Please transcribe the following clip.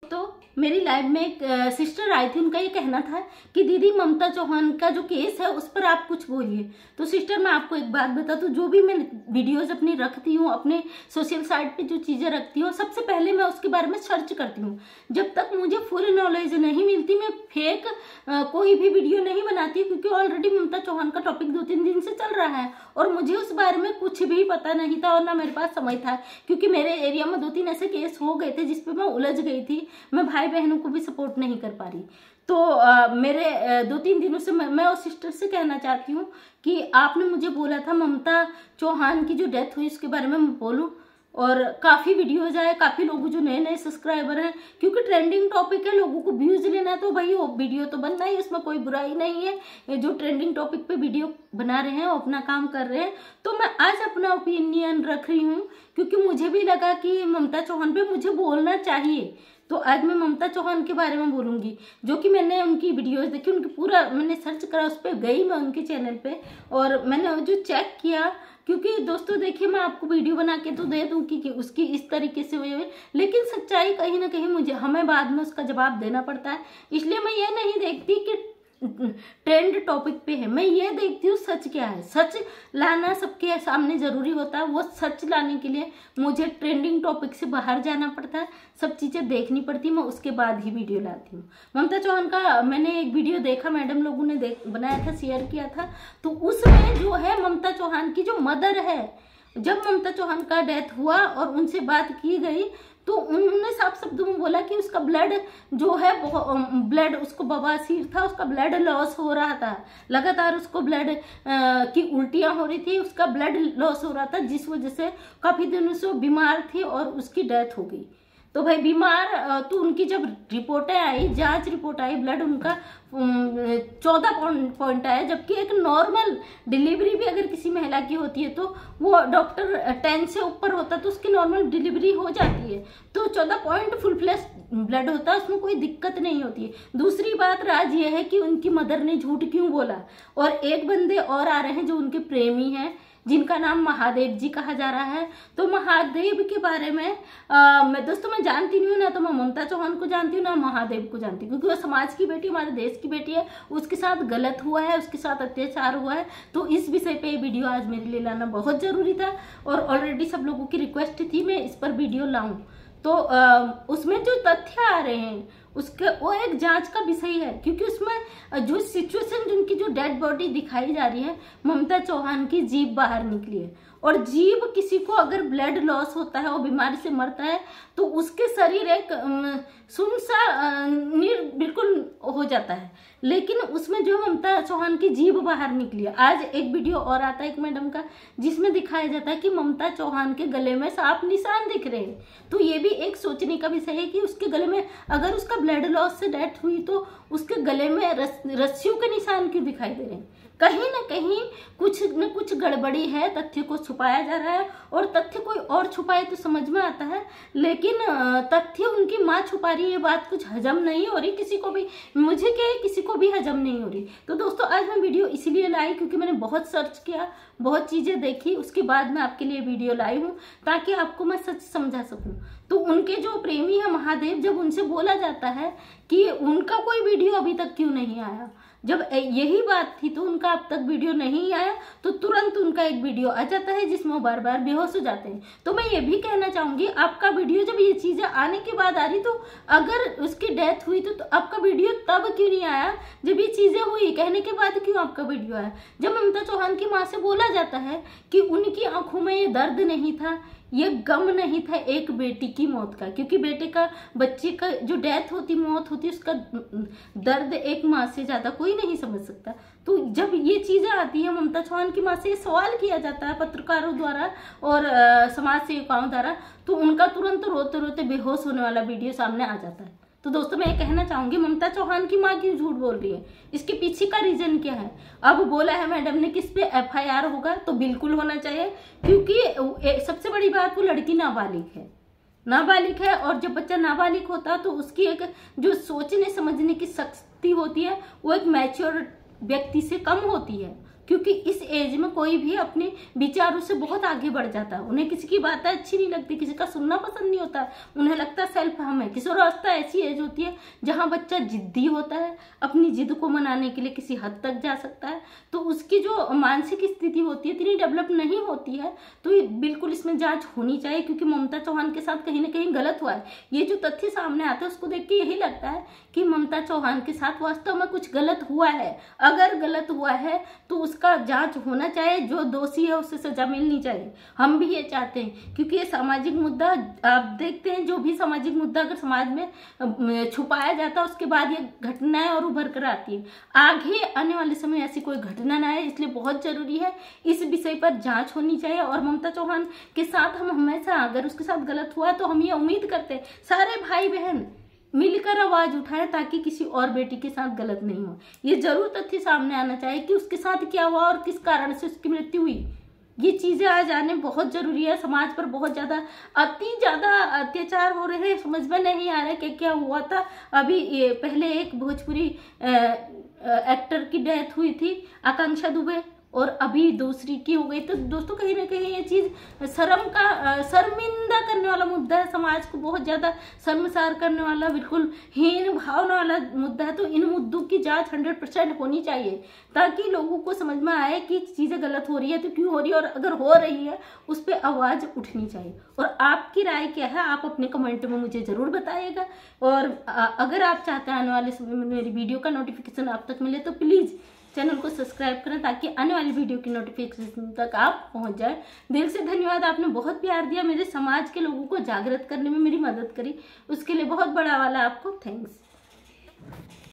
तो मेरी लाइव में एक सिस्टर आई थी, उनका ये कहना था कि दीदी ममता चौहान का जो केस है उस पर आप कुछ बोलिए। तो सिस्टर मैं आपको एक बात बता दूं, जो भी मैं वीडियोस अपनी रखती हूँ, अपने सोशल साइट पे जो चीजें रखती हूँ, सबसे पहले मैं उसके बारे में सर्च करती हूँ। जब तक मुझे फुल नॉलेज नहीं मिलती मैं फेक कोई भी वीडियो नहीं बनाती, क्योंकि ऑलरेडी ममता चौहान का टॉपिक 2-3 दिन से चल रहा है और मुझे उस बारे में कुछ भी पता नहीं था और ना मेरे पास समय था, क्योंकि मेरे एरिया में 2-3 ऐसे केस हो गए थे जिसपे मैं उलझ गई थी। मैं भाई बहनों को भी सपोर्ट नहीं कर पा रही। तो मेरे 2-3 दिनों से मैं उस सिस्टर से कहना चाहती हूँ कि आपने मुझे बोला था ममता चौहान की जो डेथ हुई उसके बारे में मैं बोलूँ, और काफी वीडियोज आए, काफी लोग जो नए नए सब्सक्राइबर हैं, क्योंकि ट्रेंडिंग टॉपिक है, लोगों को व्यूज लेना है तो भाई वो वीडियो तो बनना ही, उसमें कोई बुराई नहीं है। जो ट्रेंडिंग टॉपिक पे वीडियो बना रहे हैं वो अपना काम कर रहे हैं। तो मैं आज अपना ओपिनियन रख रही हूँ, क्योंकि मुझे भी लगा कि ममता चौहान पे मुझे बोलना चाहिए। तो आज मैं ममता चौहान के बारे में बोलूंगी, जो कि मैंने उनकी वीडियोस देखी, उनकी पूरा मैंने सर्च करा, उस पर गई मैं उनके चैनल पे और मैंने जो चेक किया, क्योंकि दोस्तों देखिए मैं आपको वीडियो बना के तो दे दूं कि उसकी इस तरीके से हुई है, लेकिन सच्चाई कहीं ना कहीं हमें बाद में उसका जवाब देना पड़ता है। इसलिए मैं ये नहीं देखती कि ट्रेंड टॉपिक पे है, मैं ये देखती हूँ सच क्या है। सच लाना सबके सामने जरूरी होता है, वो सच लाने के लिए मुझे ट्रेंडिंग टॉपिक से बाहर जाना पड़ता है, सब चीजें देखनी पड़ती है, मैं उसके बाद ही वीडियो लाती हूँ। ममता चौहान का मैंने एक वीडियो देखा, मैडम लोगों ने बनाया था, शेयर किया था, तो उसमें जो है ममता चौहान की जो मदर है, जब ममता चौहान का डेथ हुआ और उनसे बात की गई तो उन्होंने साफ शब्दों में बोला कि उसका ब्लड जो है ब्लड उसको बवासीर था, उसका ब्लड लॉस हो रहा था, लगातार उसको ब्लड की उल्टियां हो रही थी, उसका ब्लड लॉस हो रहा था, जिस वजह से काफी दिनों से वो बीमार थी और उसकी डेथ हो गई। तो भाई बीमार, तो उनकी जब रिपोर्टें आई, जांच रिपोर्ट आई, ब्लड उनका 14 पॉइंट आया, जबकि एक नॉर्मल डिलीवरी भी अगर किसी महिला की होती है तो वो डॉक्टर 10 से ऊपर होता तो उसकी नॉर्मल डिलीवरी हो जाती है। तो 14 पॉइंट फुल फ्लैश ब्लड होता है, उसमें कोई दिक्कत नहीं होती है। दूसरी बात राज ये है कि उनकी मदर ने झूठ क्यों बोला, और एक बंदे और आ रहे हैं जो उनके प्रेमी हैं, जिनका नाम महादेव जी कहा जा रहा है। तो महादेव के बारे में मैं दोस्तों मैं जानती नहीं हूँ, ना तो मैं ममता चौहान को जानती हूँ ना महादेव को जानती हूँ, क्योंकि वो समाज की बेटी, हमारे देश की बेटी है, उसके साथ गलत हुआ है, उसके साथ अत्याचार हुआ है। तो इस विषय पे ये वीडियो आज मेरे लिए लाना बहुत जरूरी था और ऑलरेडी सब लोगों की रिक्वेस्ट थी मैं इस पर वीडियो लाऊं। तो उसमें जो तथ्य आ रहे हैं उसके वो एक जांच का विषय है, क्योंकि उसमें जो सिचुएशन, जिनकी जो डेड बॉडी दिखाई जा रही है, ममता चौहान की जीभ बाहर निकली है, और जीभ किसी को अगर ब्लड लॉस होता है, वो बीमारी से मरता है, तो उसके शरीर एक बिल्कुल हो जाता है, लेकिन उसमें जो ममता चौहान की जीभ बाहर निकली है। आज एक वीडियो और आता है एक मैडम का, जिसमें दिखाया जाता है कि ममता चौहान के गले में साफ निशान दिख रहे हैं। तो ये भी एक सोचने का विषय है कि उसके गले में, अगर उसका ब्लड लॉस से डेथ हुई तो उसके गले में रस्सियों के निशान क्यों दिखाई दे रहे हैं? कहीं ना कहीं कुछ न कुछ गड़बड़ी है, तथ्य को छुपाया जा रहा है, और तथ्य कोई और छुपाए तो समझ में आता है, लेकिन तथ्य उनकी माँ छुपा रही है, ये बात कुछ हजम नहीं हो रही किसी को भी, मुझे क्या है, किसी को भी हजम नहीं हो रही। तो दोस्तों आज मैं वीडियो इसीलिए लाई क्योंकि मैंने बहुत सर्च किया, बहुत चीजें देखी, उसके बाद मैं आपके लिए वीडियो लाई हूँ ताकि आपको मैं सच समझा सकूं। तो उनके जो प्रेमी है महादेव, जब उनसे बोला जाता है कि उनका कोई वीडियो अभी तक क्यों नहीं आया, जब यही बात थी तो उनका अब तक वीडियो नहीं आया, तो तुरंत उनका एक वीडियो आ जाता है जिसमें वो बार बार बेहोश हो जाते हैं। तो मैं ये भी कहना चाहूंगी, आपका वीडियो जब ये चीजें आने के बाद आ रही, तो अगर उसकी डेथ हुई तो आपका वीडियो तब क्यों नहीं आया जब ये चीजें हुई, कहने के बाद क्यों आपका वीडियो आया? जब ममता चौहान की माँ से बोला जाता है कि उनकी आंखों में ये दर्द नहीं था, ये गम नहीं था एक बेटी की मौत का, क्योंकि बेटे का, बच्चे का जो डेथ होती, मौत होती, उसका दर्द एक माँ से ज्यादा कोई नहीं समझ सकता। तो जब ये चीजें आती है, ममता चौहान की माँ से सवाल किया जाता है पत्रकारों द्वारा और समाज सेविकाओं द्वारा, तो उनका तुरंत रोते रोते बेहोश होने वाला वीडियो सामने आ जाता है। तो दोस्तों मैं ये कहना चाहूंगी, ममता चौहान की माँ क्यों झूठ बोल रही है, इसके पीछे का रीजन क्या है? अब बोला है मैडम ने कि इस पे FIR होगा, तो बिल्कुल होना चाहिए, क्योंकि सबसे बड़ी बात, वो लड़की नाबालिग है, और जब बच्चा नाबालिग होता है तो उसकी एक जो सोचने समझने की शक्ति होती है वो एक मैच्योर व्यक्ति से कम होती है। क्योंकि इस एज में कोई भी अपने विचारों से बहुत आगे बढ़ जाता है। उन्हें किसी की बातें अच्छी नहीं लगती, किसी का सुनना पसंद नहीं होता, उन्हें लगता है सेल्फ हम है। किशोरावस्था ऐसी एज होती है जहां बच्चा जिद्दी होता है, अपनी जिद को मनाने के लिए किसी हद तक जा सकता है, तो उसकी जो मानसिक स्थिति होती है इतनी डेवलप नहीं होती है। तो ये बिल्कुल इसमें जांच होनी चाहिए, क्योंकि ममता चौहान के साथ कहीं ना कहीं गलत हुआ है। ये जो तथ्य सामने आते हैं उसको देख के यही लगता है कि ममता चौहान के साथ वास्तव में कुछ गलत हुआ है। अगर गलत हुआ है तो उसका जांच होना चाहिए, जो दोषी है उसे सजा मिलनी चाहिए। हम भी ये चाहते हैं, क्योंकि ये सामाजिक मुद्दा आप देखते हैं, जो भी सामाजिक मुद्दा अगर समाज में छुपाया जाता है उसके बाद ये घटनाएं और उभर कर आती है। आगे आने वाले समय ऐसी कोई घटना ना आए, इसलिए बहुत जरूरी है इस विषय पर जांच होनी चाहिए। और ममता चौहान के साथ हम हमेशा, अगर उसके साथ गलत हुआ तो हम ये उम्मीद करते हैं सारे भाई बहन मिलकर आवाज उठाए ताकि किसी और बेटी के साथ गलत नहीं हो। ये जरूर तथ्य सामने आना चाहिए कि उसके साथ क्या हुआ और किस कारण से उसकी मृत्यु हुई। ये चीजें आज आने बहुत जरूरी है। समाज पर बहुत ज्यादा अत्याचार हो रहे हैं, समझ में नहीं आ रहा है कि क्या हुआ था। अभी पहले एक भोजपुरी एक्टर की डेथ हुई थी, आकांक्षा दुबे, और अभी दूसरी की हो गई। तो दोस्तों कहीं ना कहीं ये चीज शर्मिंदा करने वाला मुद्दा है, समाज को बहुत ज्यादा शर्मसार करने वाला, बिल्कुल हीन भावना वाला मुद्दा है। तो इन मुद्दों की जांच 100% होनी चाहिए, ताकि लोगों को समझ में आए कि चीजें गलत हो रही है तो क्यों हो रही है, और अगर हो रही है उस पर आवाज उठनी चाहिए। और आपकी राय क्या है आप अपने कमेंट में मुझे जरूर बताइएगा। और अगर आप चाहते हैं आने वाले समय में मेरी वीडियो का नोटिफिकेशन आप तक मिले तो प्लीज चैनल को सब्सक्राइब करें, ताकि आने वाली वीडियो की नोटिफिकेशन तक आप पहुंच जाए। दिल से धन्यवाद, आपने बहुत प्यार दिया, मेरे समाज के लोगों को जागृत करने में मेरी मदद करी, उसके लिए बहुत बड़ा वाला आपको थैंक्स।